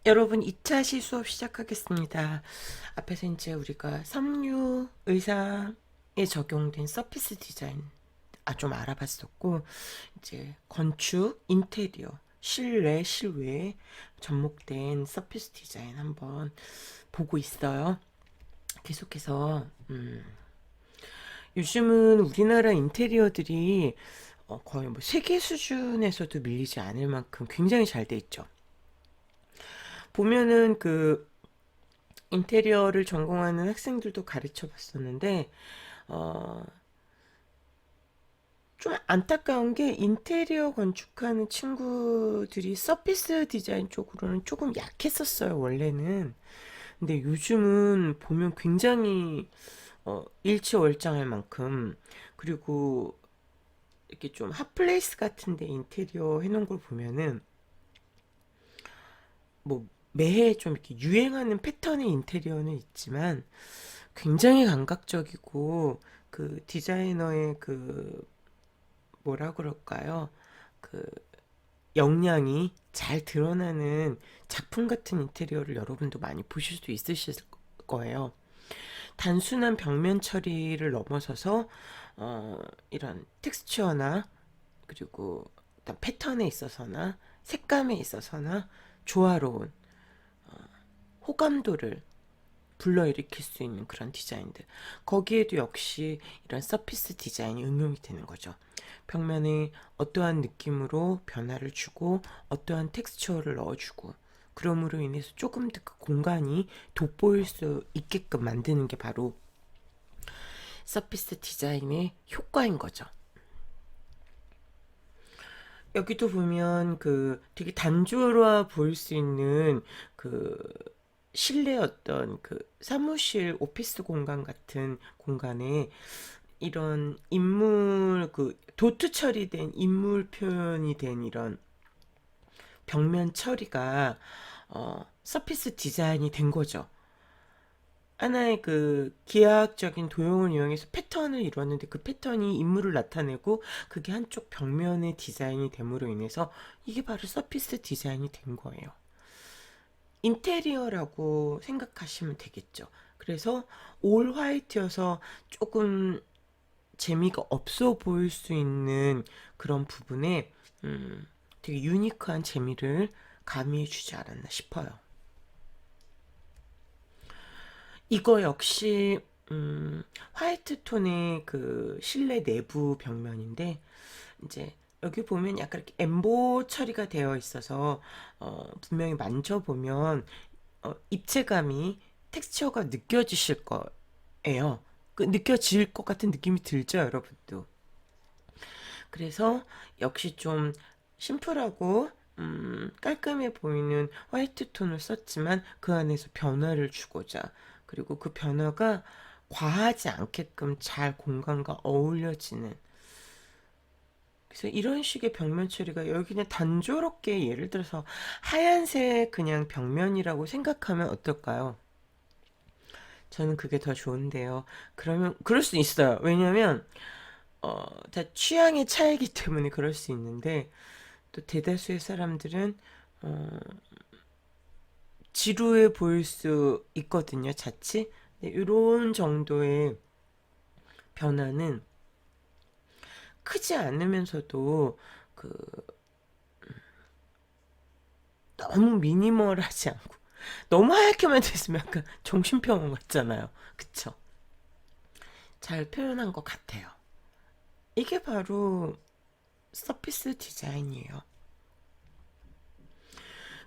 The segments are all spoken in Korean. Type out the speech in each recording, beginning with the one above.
여러분 2차 시 수업 시작하겠습니다. 앞에서 이제 우리가 섬유 의상에 적용된 서피스 디자인 좀 알아봤었고, 이제 건축, 인테리어, 실내, 실외에 접목된 서피스 디자인 한번 보고 있어요. 계속해서 요즘은 우리나라 인테리어들이 거의 뭐 세계 수준에서도 밀리지 않을 만큼 굉장히 잘 돼 있죠. 보면은 그 인테리어를 전공하는 학생들도 가르쳐 봤었는데, 어, 좀 안타까운 게 인테리어 건축하는 친구들이 서피스 디자인 쪽으로는 조금 약했었어요, 원래는. 근데 요즘은 보면 굉장히 일치월장할 만큼, 그리고 이렇게 좀 핫플레이스 같은데 인테리어 해놓은 걸 보면은 뭐 매해 좀 이렇게 유행하는 패턴의 인테리어는 있지만 굉장히 감각적이고, 그 디자이너의 그 뭐라 그럴까요? 그 역량이 잘 드러나는 작품 같은 인테리어를 여러분도 많이 보실 수 있으실 거예요. 단순한 벽면 처리를 넘어서서 이런 텍스처나, 그리고 어떤 패턴에 있어서나 색감에 있어서나 조화로운 호감도를 불러일으킬 수 있는 그런 디자인들, 거기에도 역시 이런 서피스 디자인이 응용이 되는 거죠. 벽면에 어떠한 느낌으로 변화를 주고 어떠한 텍스처를 넣어주고, 그럼으로 인해서 조금 더 그 공간이 돋보일 수 있게끔 만드는 게 바로 서피스 디자인의 효과인 거죠. 여기도 보면 그 되게 단조로워 보일 수 있는 그 실내 어떤 그 사무실 오피스 공간 같은 공간에 이런 인물, 그 도트 처리된 인물 표현이 된 이런 벽면 처리가 서피스 디자인이 된 거죠. 하나의 그 기하학적인 도형을 이용해서 패턴을 이루었는데, 그 패턴이 인물을 나타내고 그게 한쪽 벽면의 디자인이 됨으로 인해서 이게 바로 서피스 디자인이 된 거예요. 인테리어라고 생각하시면 되겠죠. 그래서 올 화이트여서 조금 재미가 없어 보일 수 있는 그런 부분에 되게 유니크한 재미를 가미해 주지 않았나 싶어요. 이거 역시 화이트 톤의 그 실내 내부 벽면인데, 이제 여기 보면 약간 이렇게 엠보 처리가 되어 있어서 분명히 만져보면 입체감이, 텍스처가 느껴지실 거예요. 그 느껴질 것 같은 느낌이 들죠, 여러분도. 그래서 역시 좀 심플하고 깔끔해 보이는 화이트 톤을 썼지만 그 안에서 변화를 주고자, 그리고 그 변화가 과하지 않게끔 잘 공간과 어울려지는, 그래서 이런 식의 벽면 처리가 여기 그냥 단조롭게, 예를 들어서 하얀색 그냥 벽면이라고 생각하면 어떨까요? 저는 그게 더 좋은데요. 그러면 그럴 수 있어요. 왜냐면 다 취향의 차이기 때문에 그럴 수 있는데, 또 대다수의 사람들은 어, 지루해 보일 수 있거든요, 자칫. 이런 정도의 변화는 크지 않으면서도 그 너무 미니멀하지 않고, 너무 하얗게만 됐으면 약간 정신병원 같잖아요. 그쵸? 잘 표현한 것 같아요. 이게 바로 서피스 디자인이에요.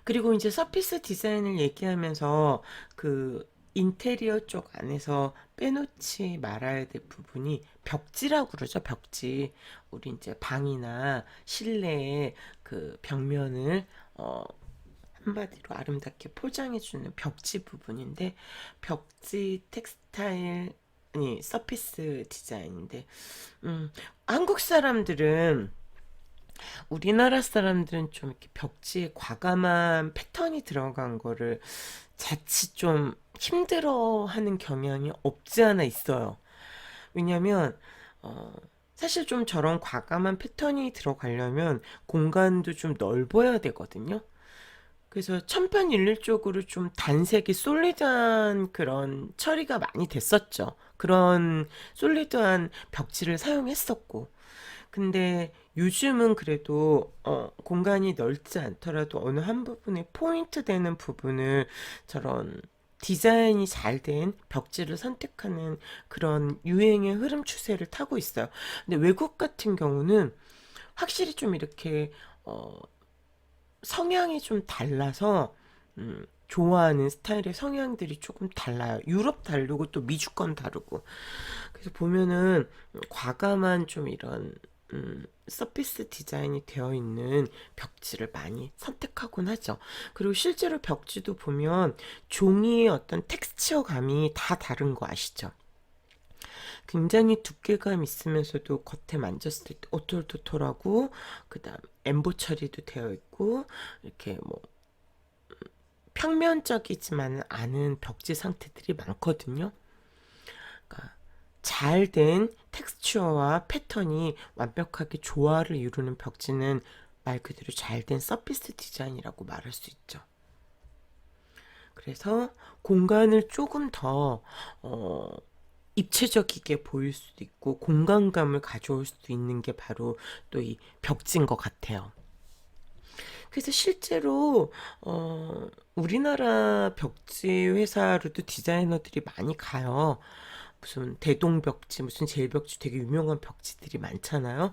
그리고 이제 서피스 디자인을 얘기하면서 그 인테리어 쪽 안에서 빼놓지 말아야 될 부분이 벽지라고 그러죠. 벽지. 우리 이제 방이나 실내에 그 벽면을 한마디로 아름답게 포장해주는 벽지 부분인데, 벽지 텍스타일, 아니 서피스 디자인인데, 한국 사람들은, 우리나라 사람들은 좀 이렇게 벽지에 과감한 패턴이 들어간 거를 자칫 좀 힘들어하는 경향이 없지 않아 있어요. 왜냐면 사실 좀 저런 과감한 패턴이 들어가려면 공간도 좀 넓어야 되거든요. 그래서 천편일률적으로 좀 단색이 솔리드한 그런 처리가 많이 됐었죠. 그런 솔리드한 벽지를 사용했었고. 근데 요즘은 그래도 공간이 넓지 않더라도 어느 한 부분에 포인트 되는 부분을 저런 디자인이 잘 된 벽지를 선택하는 그런 유행의 흐름 추세를 타고 있어요. 근데 외국 같은 경우는 확실히 좀 이렇게 어, 성향이 좀 달라서 좋아하는 스타일의 성향들이 조금 달라요. 유럽 다르고 또 미주권 다르고. 그래서 보면은 과감한 좀 이런 서피스 디자인이 되어 있는 벽지를 많이 선택하곤 하죠. 그리고 실제로 벽지도 보면 종이의 어떤 텍스처감이 다 다른 거 아시죠? 굉장히 두께감 있으면서도 겉에 만졌을 때 오톨토톨하고, 그다음 엠보 처리도 되어 있고, 이렇게 뭐 평면적이지만 않은 벽지 상태들이 많거든요. 그러니까 잘된 텍스처와 패턴이 완벽하게 조화를 이루는 벽지는 말 그대로 잘된 서피스 디자인이라고 말할 수 있죠. 그래서 공간을 조금 더 입체적이게 보일 수도 있고 공간감을 가져올 수도 있는 게 바로 또 이 벽지인 것 같아요. 그래서 실제로 우리나라 벽지 회사로도 디자이너들이 많이 가요. 무슨 대동벽지, 무슨 제일벽지 되게 유명한 벽지들이 많잖아요.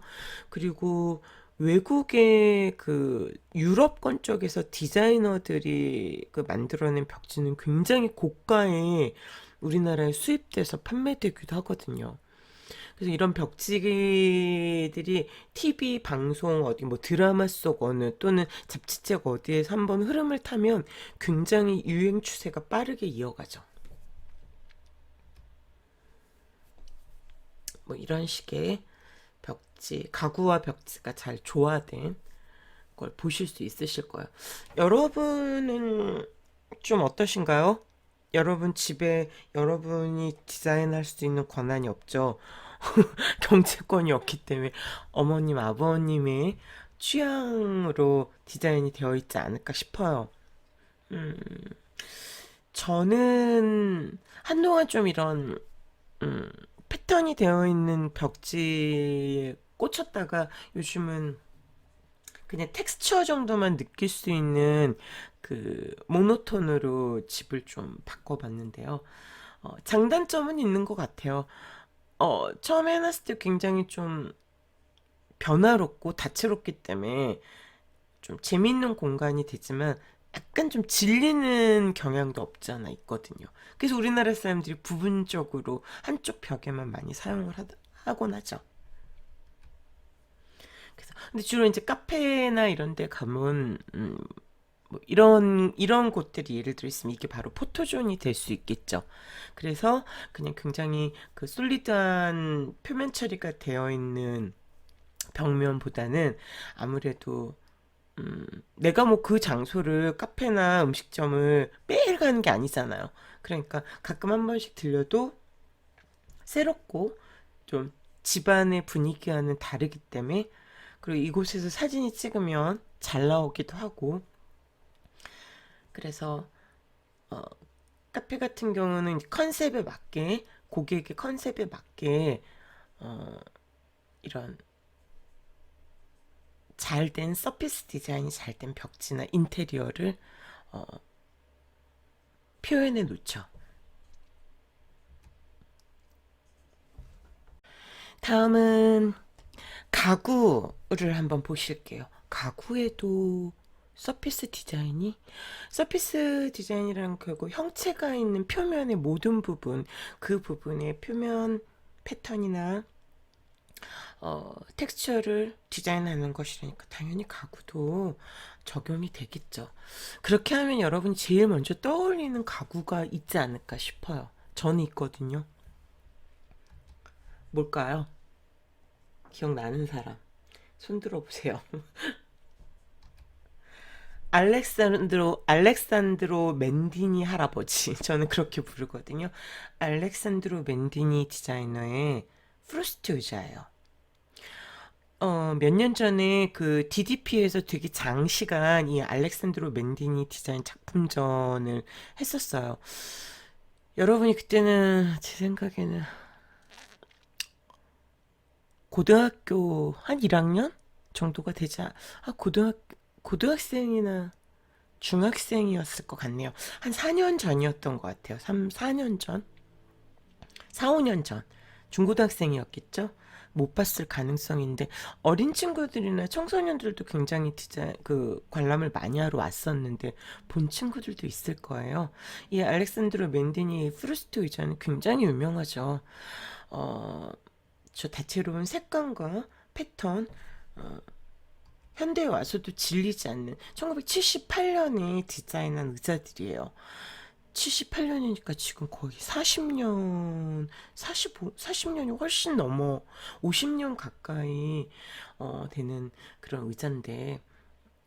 그리고 외국의 그 유럽권 쪽에서 디자이너들이 그 만들어낸 벽지는 굉장히 고가의 우리나라에 수입돼서 판매되기도 하거든요. 그래서 이런 벽지들이 TV 방송 어디 뭐 드라마 속 어느 또는 잡지책 어디에서 한번 흐름을 타면 굉장히 유행 추세가 빠르게 이어가죠. 뭐 이런 식의 벽지, 가구와 벽지가 잘 조화된 걸 보실 수 있으실 거예요. 여러분은 좀 어떠신가요? 여러분 집에 여러분이 디자인할 수 있는 권한이 없죠. 경제권이 없기 때문에 어머님, 아버님의 취향으로 디자인이 되어 있지 않을까 싶어요. 음, 저는 한동안 좀 이런 음, 패턴이 되어 있는 벽지에 꽂혔다가 요즘은 그냥 텍스처 정도만 느낄 수 있는 그 모노톤으로 집을 좀 바꿔봤는데요. 장단점은 있는 것 같아요. 처음에 해놨을 때 굉장히 좀 변화롭고 다채롭기 때문에 좀 재밌는 공간이 되지만 약간 좀 질리는 경향도 없지 않아 있거든요. 그래서 우리나라 사람들이 부분적으로 한쪽 벽에만 많이 사용을 하곤 하죠. 그래서 근데 주로 이제 카페나 이런 데 가면 뭐 이런 곳들이 예를 들어 있으면 이게 바로 포토존이 될 수 있겠죠. 그래서 그냥 굉장히 그 솔리드한 표면 처리가 되어 있는 벽면보다는 아무래도 내가 뭐 그 장소를 카페나 음식점을 매일 가는 게 아니잖아요. 그러니까 가끔 한 번씩 들려도 새롭고 좀 집안의 분위기와는 다르기 때문에, 그리고 이곳에서 사진이 찍으면 잘 나오기도 하고, 그래서 어, 카페 같은 경우는 컨셉에 맞게, 고객의 컨셉에 맞게 어, 이런 잘된 서피스 디자인이 잘 된 벽지나 인테리어를 어, 표현해 놓죠. 다음은 가구를 한번 보실게요. 가구에도 서피스 디자인이란 결국 형체가 있는 표면의 모든 부분, 그 부분의 표면 패턴이나 텍스처를 디자인하는 것이라니까 당연히 가구도 적용이 되겠죠. 그렇게 하면 여러분이 제일 먼저 떠올리는 가구가 있지 않을까 싶어요. 저는 있거든요. 뭘까요? 기억나는 사람 손 들어보세요. 알렉산드로 맨디니 할아버지. 저는 그렇게 부르거든요. 알렉산드로 맨디니 디자이너의 프루스트 의자예요. 몇 년 전에 그 DDP에서 되게 장시간 이 알렉산드로 맨디니 디자인 작품전을 했었어요. 여러분이 그때는 제 생각에는 고등학교 한 1학년 정도가 되지 고등학생이나 중학생이었을 것 같네요. 한 4년 전이었던 것 같아요. 4년 전? 4, 5년 전. 중고등학생이었겠죠? 못 봤을 가능성인데, 어린 친구들이나 청소년들도 굉장히 관람을 많이 하러 왔었는데, 본 친구들도 있을 거예요. 이 알렉산드로 맨디니의 프루스트 의자는 굉장히 유명하죠. 어, 저 다채로운 색감과 패턴, 어, 현대에 와서도 질리지 않는 1978년에 디자인한 의자들이에요. 78년이니까 지금 거의 40년, 40년이 훨씬 넘어 50년 가까이 되는 그런 의자인데,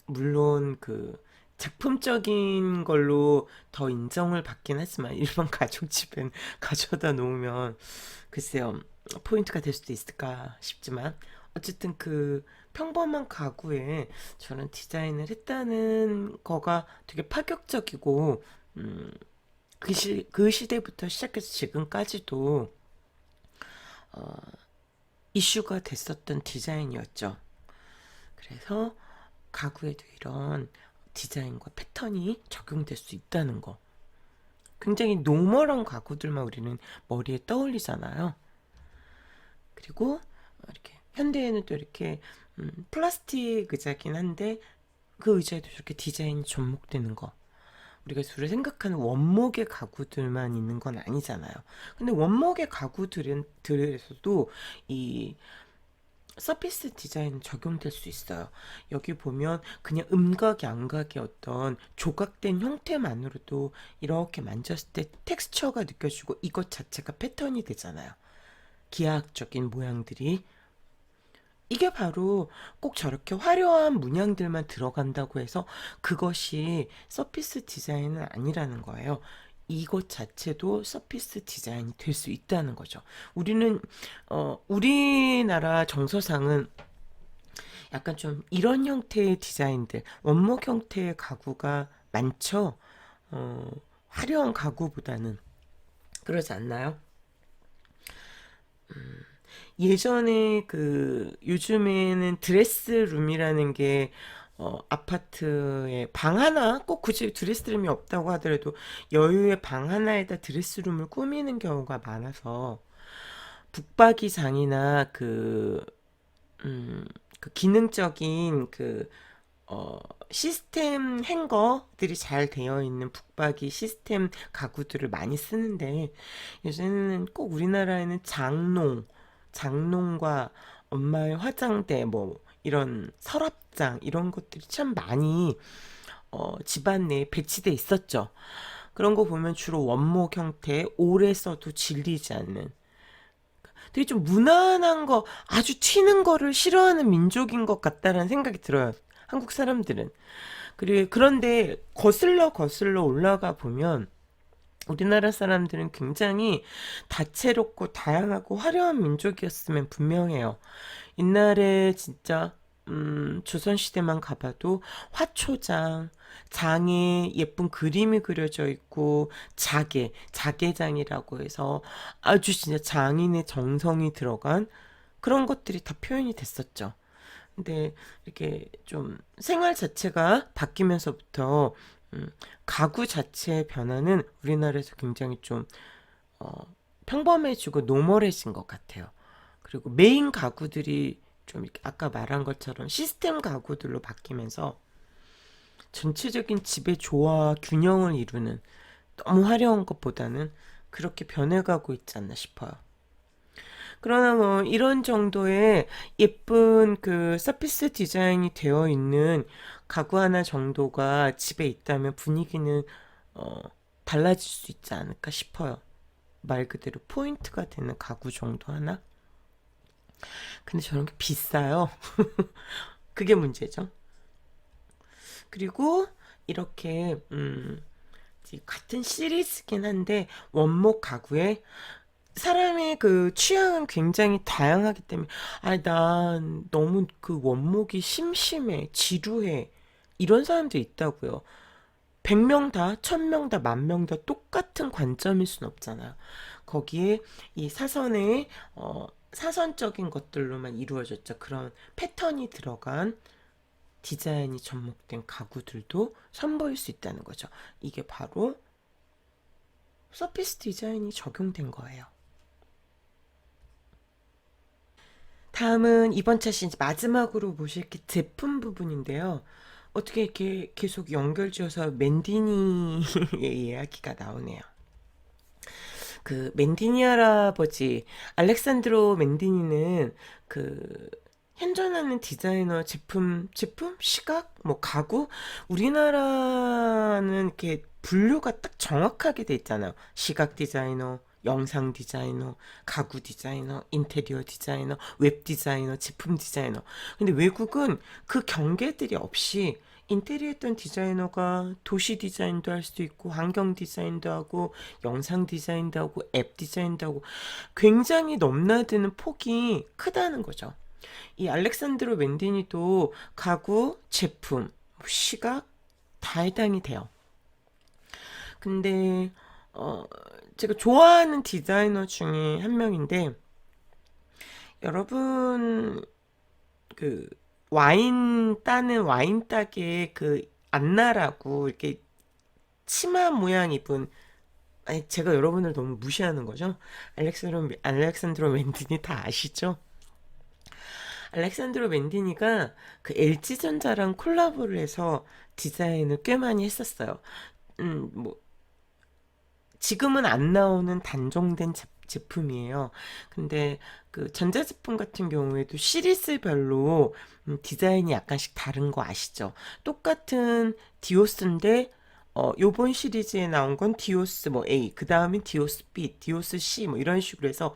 물론 그 작품적인 걸로 더 인정을 받긴 하지만 일반 가정집엔 가져다 놓으면 글쎄요, 포인트가 될 수도 있을까 싶지만, 어쨌든 그 평범한 가구에 저런 디자인을 했다는 거가 되게 파격적이고, 음, 그 시대부터 시작해서 지금까지도 어, 이슈가 됐었던 디자인이었죠. 그래서 가구에도 이런 디자인과 패턴이 적용될 수 있다는 거. 굉장히 노멀한 가구들만 우리는 머리에 떠올리잖아요. 그리고 이렇게 현대에는 또 이렇게 플라스틱 의자긴 한데, 그 의자에도 저렇게 디자인이 접목되는 거. 우리가 주로 생각하는 원목의 가구들만 있는 건 아니잖아요. 근데 원목의 가구들에서도 이 서피스 디자인 적용될 수 있어요. 여기 보면 그냥 양각의 어떤 조각된 형태만으로도 이렇게 만졌을 때 텍스처가 느껴지고 이것 자체가 패턴이 되잖아요. 기하학적인 모양들이. 이게 바로 꼭 저렇게 화려한 문양들만 들어간다고 해서 그것이 서피스 디자인은 아니라는 거예요. 이것 자체도 서피스 디자인이 될 수 있다는 거죠. 우리나라 정서상은 약간 좀 이런 형태의 디자인들, 원목 형태의 가구가 많죠. 화려한 가구보다는. 그러지 않나요? 예전에 요즘에는 드레스룸이라는 게 아파트에 방 하나, 꼭 굳이 드레스룸이 없다고 하더라도 여유의 방 하나에다 드레스룸을 꾸미는 경우가 많아서, 북박이장이나 그 기능적인 시스템 행거들이 잘 되어 있는 북박이 시스템 가구들을 많이 쓰는데, 요새는 꼭 우리나라에는 장롱과 엄마의 화장대, 뭐 이런 서랍장, 이런 것들이 참 많이 집안 내에 배치돼 있었죠. 그런 거 보면 주로 원목 형태, 오래 써도 질리지 않는, 되게 좀 무난한 거, 아주 튀는 거를 싫어하는 민족인 것 같다라는 생각이 들어요. 한국 사람들은. 그런데 거슬러 올라가 보면 우리나라 사람들은 굉장히 다채롭고 다양하고 화려한 민족이었으면 분명해요. 옛날에 진짜 조선시대만 가봐도 화초장, 장에 예쁜 그림이 그려져 있고, 자개장이라고 해서 아주 진짜 장인의 정성이 들어간 그런 것들이 다 표현이 됐었죠. 근데 이렇게 좀 생활 자체가 바뀌면서부터 가구 자체의 변화는 우리나라에서 굉장히 좀 어, 평범해지고 노멀해진 것 같아요. 그리고 메인 가구들이 좀 이렇게 아까 말한 것처럼 시스템 가구들로 바뀌면서 전체적인 집의 조화 균형을 이루는, 너무 화려한 것보다는 그렇게 변해가고 있지 않나 싶어요. 그러나 뭐 이런 정도의 예쁜 서피스 디자인이 되어 있는 가구 하나 정도가 집에 있다면 분위기는 어, 달라질 수 있지 않을까 싶어요. 말 그대로 포인트가 되는 가구 정도 하나? 근데 저런 게 비싸요. 그게 문제죠. 그리고 이렇게 같은 시리즈긴 한데 원목 가구에 사람의 그 취향은 굉장히 다양하기 때문에, 난 너무 그 원목이 심심해, 지루해. 이런 사람도 있다고요. 100명 다, 1000명 다, 10,000명 다 똑같은 관점일 순 없잖아요. 거기에 이 사선의, 사선적인 것들로만 이루어졌죠. 그런 패턴이 들어간 디자인이 접목된 가구들도 선보일 수 있다는 거죠. 이게 바로 서피스 디자인이 적용된 거예요. 다음은 이번 차시 이제 마지막으로 보실 게 제품 부분인데요. 어떻게 이렇게 계속 연결지어서 맨디니의 이야기가 나오네요. 그 맨디니 할아버지 알렉산드로 맨디니는 그 현존하는 디자이너 제품 시각 뭐 가구 우리나라는 이렇게 분류가 딱 정확하게 돼 있잖아요. 시각 디자이너, 영상 디자이너, 가구 디자이너, 인테리어 디자이너, 웹 디자이너, 제품 디자이너. 근데 외국은 그 경계들이 없이 인테리어 했던 디자이너가 도시 디자인도 할 수도 있고 환경 디자인도 하고 영상 디자인도 하고 앱 디자인도 하고 굉장히 넘나드는 폭이 크다는 거죠. 이 알렉산드로 맨디니도 가구, 제품, 시각 다 해당이 돼요. 근데 제가 좋아하는 디자이너 중에 한 명인데 여러분 그 와인 따는 와인 따기에 그 안나라고 이렇게 치마 모양 입은 아니 제가 여러분을 너무 무시하는 거죠? 알렉산드로 맨디니 다 아시죠? 알렉산드로 맨디니가 그 LG전자랑 콜라보를 해서 디자인을 꽤 많이 했었어요. 뭐 지금은 안 나오는 단종된 제품이에요. 근데 그 전자제품 같은 경우에도 시리즈별로 디자인이 약간씩 다른 거 아시죠? 똑같은 디오스인데 요번 시리즈에 나온 건 디오스 뭐 A, 그 다음엔 디오스 B, 디오스 C 뭐 이런 식으로 해서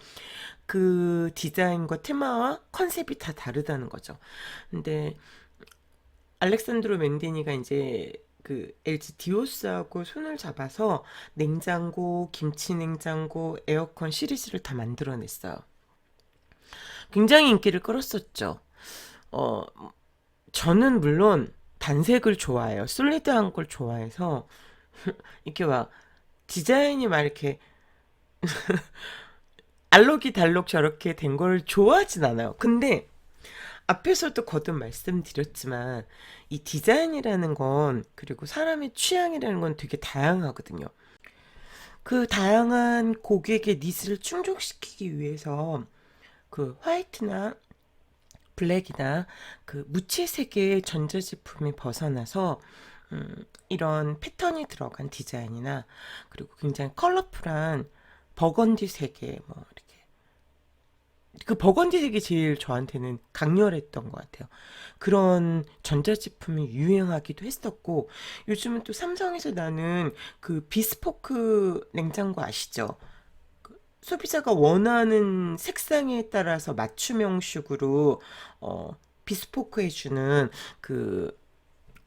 그 디자인과 테마와 컨셉이 다 다르다는 거죠. 근데 알렉산드로 맨디니가 이제 그 LG 디오스하고 손을 잡아서 냉장고, 김치 냉장고, 에어컨 시리즈를 다 만들어냈어요. 굉장히 인기를 끌었었죠. 어, 저는 물론 단색을 좋아해요. 솔리드한 걸 좋아해서 이렇게 막 디자인이 막 이렇게 알록이달록 저렇게 된 걸 좋아하진 않아요. 근데 앞에서도 거듭 말씀드렸지만 이 디자인이라는 건 그리고 사람의 취향이라는 건 되게 다양하거든요. 그 다양한 고객의 니즈를 충족시키기 위해서 그 화이트나 블랙이나 그 무채색의 전자제품에 벗어나서 이런 패턴이 들어간 디자인이나 그리고 굉장히 컬러풀한 버건디색의 뭐 이렇게 그 버건디색이 제일 저한테는 강렬했던 것 같아요. 그런 전자제품이 유행하기도 했었고 요즘은 또 삼성에서 나는 그 비스포크 냉장고 아시죠? 소비자가 원하는 색상에 따라서 맞춤형식으로 비스포크 해주는 그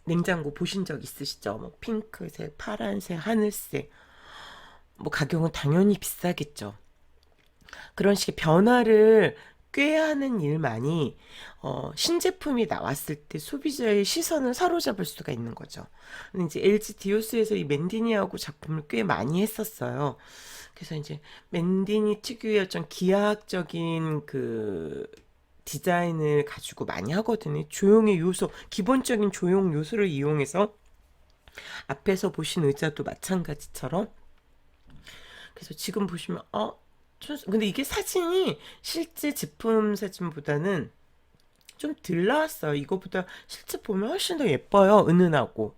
냉장고 보신 적 있으시죠? 뭐 핑크색, 파란색, 하늘색. 뭐 가격은 당연히 비싸겠죠. 그런 식의 변화를 꾀하는 일만이 신제품이 나왔을 때 소비자의 시선을 사로잡을 수가 있는 거죠. 근데 이제 LG 디오스에서 이 맨디니하고 작품을 꽤 많이 했었어요. 그래서 이제 맨디니 특유의 어떤 기하학적인 그 디자인을 가지고 많이 하거든요. 조형의 요소, 기본적인 조형 요소를 이용해서 앞에서 보신 의자도 마찬가지처럼. 그래서 지금 보시면 근데 이게 사진이 실제 제품 사진보다는 좀 덜 나왔어요. 이거보다 실제 보면 훨씬 더 예뻐요. 은은하고.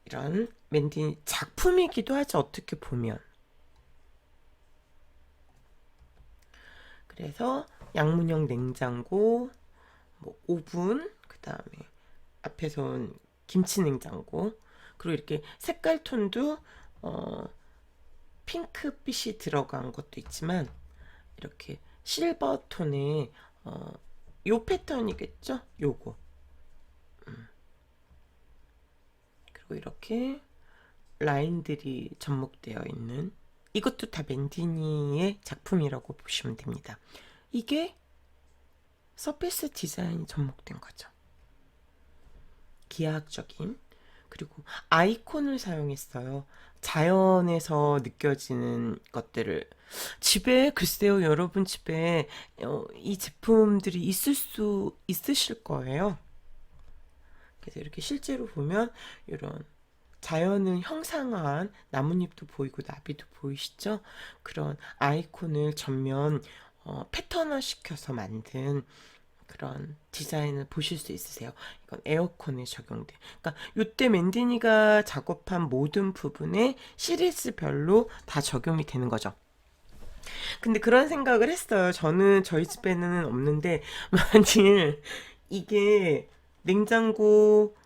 이런 맨디 작품이기도 하죠. 어떻게 보면. 그래서 양문형 냉장고, 뭐 오븐, 그 다음에 앞에선 김치 냉장고, 그리고 이렇게 색깔 톤도 핑크빛이 들어간 것도 있지만 이렇게 실버 톤의 요 패턴이겠죠? 요거. 그리고 이렇게 라인들이 접목되어 있는 이것도 다 맨디니의 작품이라고 보시면 됩니다. 이게 서페이스 디자인이 접목된 거죠. 기하학적인. 그리고 아이콘을 사용했어요. 자연에서 느껴지는 것들을. 집에, 글쎄요, 여러분 집에 이 제품들이 있으실 거예요. 그래서 이렇게 실제로 보면 이런 자연을 형상화한 나뭇잎도 보이고 나비도 보이시죠? 그런 아이콘을 전면 패턴화 시켜서 만든 그런 디자인을 보실 수 있으세요. 이건 에어컨에 적용돼. 그러니까 요때 맨디니가 작업한 모든 부분에 시리즈별로 다 적용이 되는 거죠. 근데 그런 생각을 했어요. 저는 저희 집에는 없는데 만일 이게 냉장고,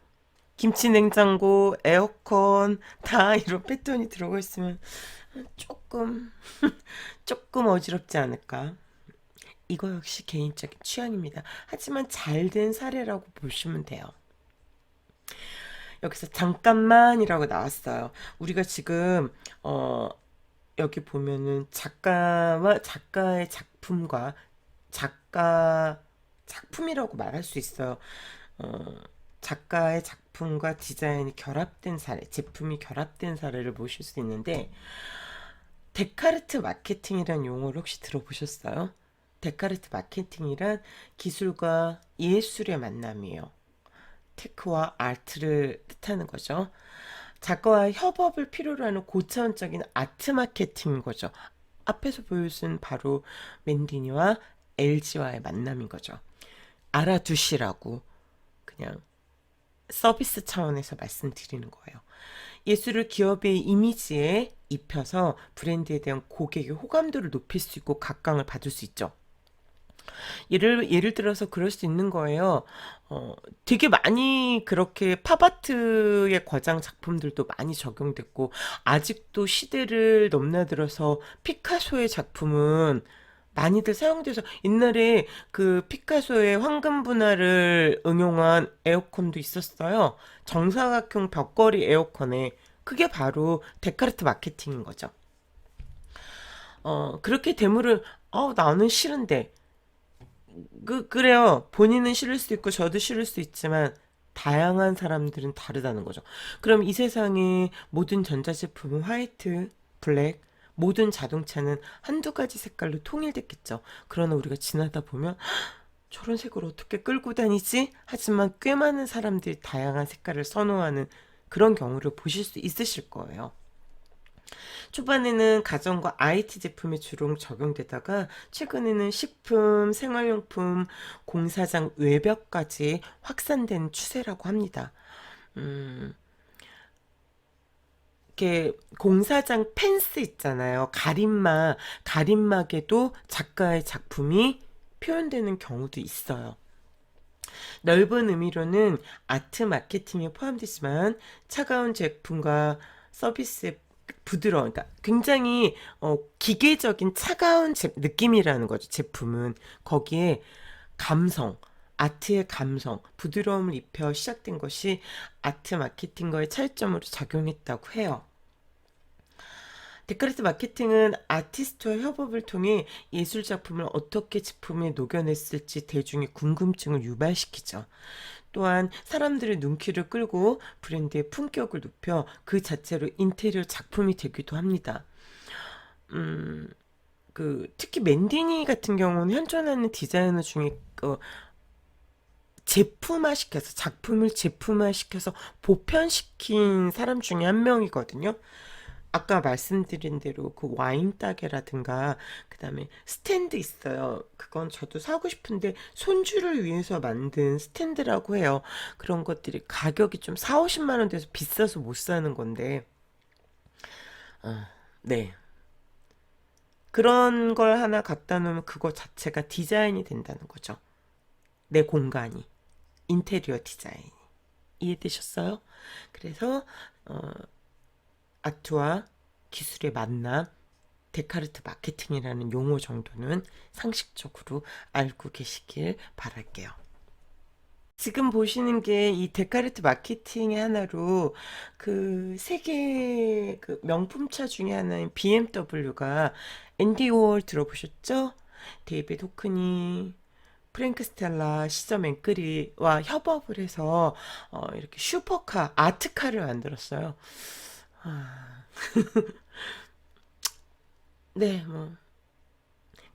김치 냉장고, 에어컨 다 이런 패턴이 들어가 있으면 조금 조금 어지럽지 않을까? 이거 역시 개인적인 취향입니다. 하지만 잘 된 사례라고 보시면 돼요. 여기서 잠깐만이라고 나왔어요. 우리가 지금 여기 보면은 작가와 작가의 작품과 작품이라고 말할 수 있어요. 어, 작가의 작품과 디자인이 결합된 사례, 제품이 결합된 사례를 보실 수 있는데, 데카르트 마케팅이란 용어를 혹시 들어보셨어요? 데카르트 마케팅이란 기술과 예술의 만남이에요. 테크와 아트를 뜻하는 거죠. 작가와 협업을 필요로 하는 고차원적인 아트 마케팅인 거죠. 앞에서 보여준 바로 맨디니와 LG와의 만남인 거죠. 알아두시라고 그냥 서비스 차원에서 말씀드리는 거예요. 예술을 기업의 이미지에 입혀서 브랜드에 대한 고객의 호감도를 높일 수 있고 각광을 받을 수 있죠. 예를 들어서 그럴 수 있는 거예요. 되게 많이 그렇게 팝아트의 거장 작품들도 많이 적용됐고, 아직도 시대를 넘나들어서 피카소의 작품은 많이들 사용돼서 옛날에 그 피카소의 황금 분화를 응용한 에어컨도 있었어요. 정사각형 벽걸이 에어컨에. 그게 바로 데카르트 마케팅인 거죠. 그렇게 대물을, 나는 싫은데. 그래요. 본인은 싫을 수 있고 저도 싫을 수 있지만 다양한 사람들은 다르다는 거죠. 그럼 이 세상의 모든 전자제품은 화이트, 블랙, 모든 자동차는 한두 가지 색깔로 통일됐겠죠. 그러나 우리가 지나다 보면 저런 색을 어떻게 끌고 다니지? 하지만 꽤 많은 사람들이 다양한 색깔을 선호하는 그런 경우를 보실 수 있으실 거예요. 초반에는 가전과 IT 제품에 주로 적용되다가 최근에는 식품, 생활용품, 공사장 외벽까지 확산된 추세라고 합니다. 음, 이렇게 공사장 펜스 있잖아요. 가림막에도 작가의 작품이 표현되는 경우도 있어요. 넓은 의미로는 아트 마케팅에 포함되지만 차가운 제품과 서비스의 부드러운, 그러니까 굉장히 기계적인 차가운 느낌이라는 거죠. 제품은 거기에 감성, 아트의 감성, 부드러움을 입혀 시작된 것이 아트 마케팅과의 차이점으로 작용했다고 해요. 데카르트 마케팅은 아티스트와 협업을 통해 예술 작품을 어떻게 제품에 녹여냈을지 대중의 궁금증을 유발시키죠. 또한 사람들의 눈길을 끌고 브랜드의 품격을 높여 그 자체로 인테리어 작품이 되기도 합니다. 음, 특히 맨디니 같은 경우는 현존하는 디자이너 중에 제품화시켜서 작품을 제품화시켜서 보편시킨 사람 중에 한 명이거든요. 아까 말씀드린 대로 그 와인 따개라든가 그다음에 스탠드 있어요. 그건 저도 사고 싶은데 손주를 위해서 만든 스탠드라고 해요. 그런 것들이 가격이 좀 4, 50만 원 돼서 비싸서 못 사는 건데 네. 그런 걸 하나 갖다 놓으면 그거 자체가 디자인이 된다는 거죠. 내 공간이 인테리어 디자인. 이해되셨어요? 그래서 어, 아트와 기술의 만남, 데카르트 마케팅이라는 용어 정도는 상식적으로 알고 계시길 바랄게요. 지금 보시는 게 이 데카르트 마케팅의 하나로 그 세계 그 명품차 중에 하나인 BMW가 앤디 워홀 들어보셨죠? 데이비드 호크니, 프랭크 스텔라, 시저 맨크리와 협업을 해서 이렇게 슈퍼카, 아트카를 만들었어요. 아, 네, 뭐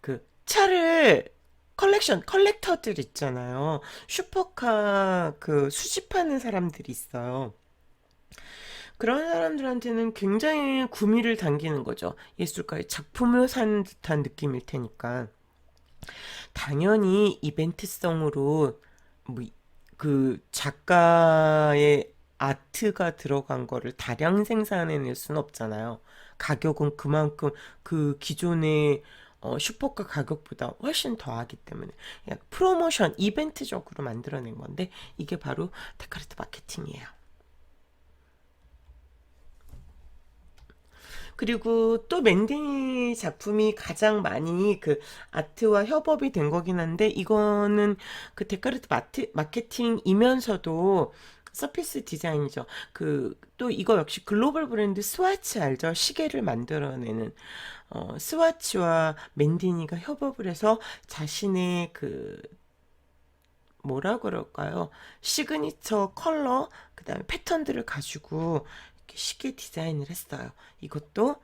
그 차를 컬렉터들 있잖아요. 슈퍼카 그 수집하는 사람들이 있어요. 그런 사람들한테는 굉장히 구미를 당기는 거죠. 예술가의 작품을 산 듯한 느낌일 테니까. 당연히 이벤트성으로 뭐 그 작가의 아트가 들어간 거를 다량 생산해낼 수는 없잖아요. 가격은 그만큼 그 기존의 슈퍼가 가격보다 훨씬 더하기 때문에 그냥 프로모션 이벤트적으로 만들어낸 건데 이게 바로 데카르트 마케팅이에요. 그리고 또 맨디니 작품이 가장 많이 그 아트와 협업이 된 거긴 한데 이거는 그 데카르트 마케팅이면서도 서피스 디자인이죠. 그 또 이거 역시 글로벌 브랜드 스와치 알죠? 시계를 만들어내는 스와치와 맨디니가 협업을 해서 자신의 그 뭐라 그럴까요? 시그니처 컬러 그다음에 패턴들을 가지고 이렇게 시계 디자인을 했어요. 이것도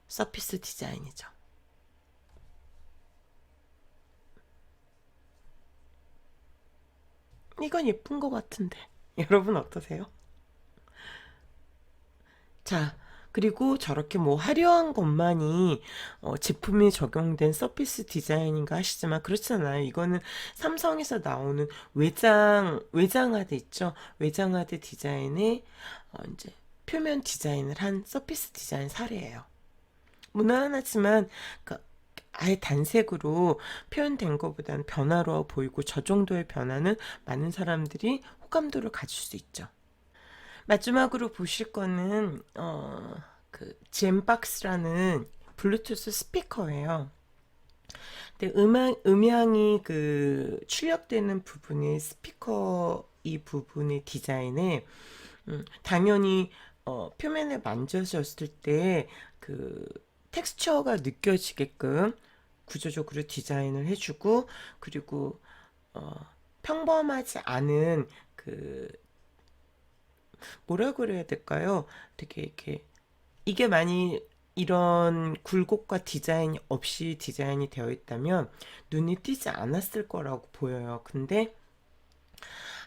서피스 디자인이죠. 이건 예쁜 것 같은데. 여러분 어떠세요? 자, 그리고 저렇게 뭐 화려한 것만이 제품에 적용된 서피스 디자인인가 하시지만 그렇잖아요. 이거는 삼성에서 나오는 외장하드 있죠. 외장하드 디자인의 이제 표면 디자인을 한 서피스 디자인 사례예요. 무난하지만 그 아예 단색으로 표현된 것보다는 변화로워 보이고 저 정도의 변화는 많은 사람들이 호감도를 가질 수 있죠. 마지막으로 보실 거는 그 젠박스라는 블루투스 스피커예요. 근데 음향이 그 출력되는 부분이 스피커 이 부분의 디자인에 당연히 표면을 만져졌을 때 그 텍스처가 느껴지게끔 구조적으로 디자인을 해주고 그리고 어, 평범하지 않은 그 뭐라 그래야 될까요? 되게 이렇게 이게 많이 이런 굴곡과 디자인이 없이 디자인이 되어 있다면 눈에 띄지 않았을 거라고 보여요. 근데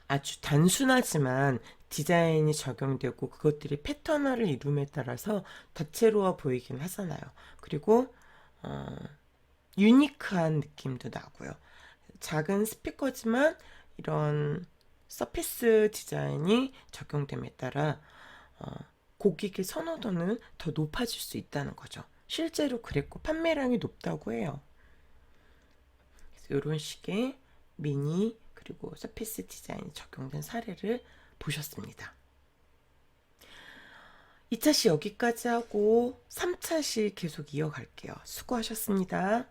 아주 단순하지만 디자인이 적용되고 그것들이 패턴화를 이룸에 따라서 다채로워 보이긴 하잖아요. 그리고 어, 유니크한 느낌도 나고요. 작은 스피커지만 이런 서피스 디자인이 적용됨에 따라 어, 고객의 선호도는 더 높아질 수 있다는 거죠. 실제로 그랬고 판매량이 높다고 해요. 그래서 이런 식의 미니 그리고 서피스 디자인이 적용된 사례를 보셨습니다. 2차 시 여기까지 하고 3차 시 계속 이어갈게요. 수고하셨습니다.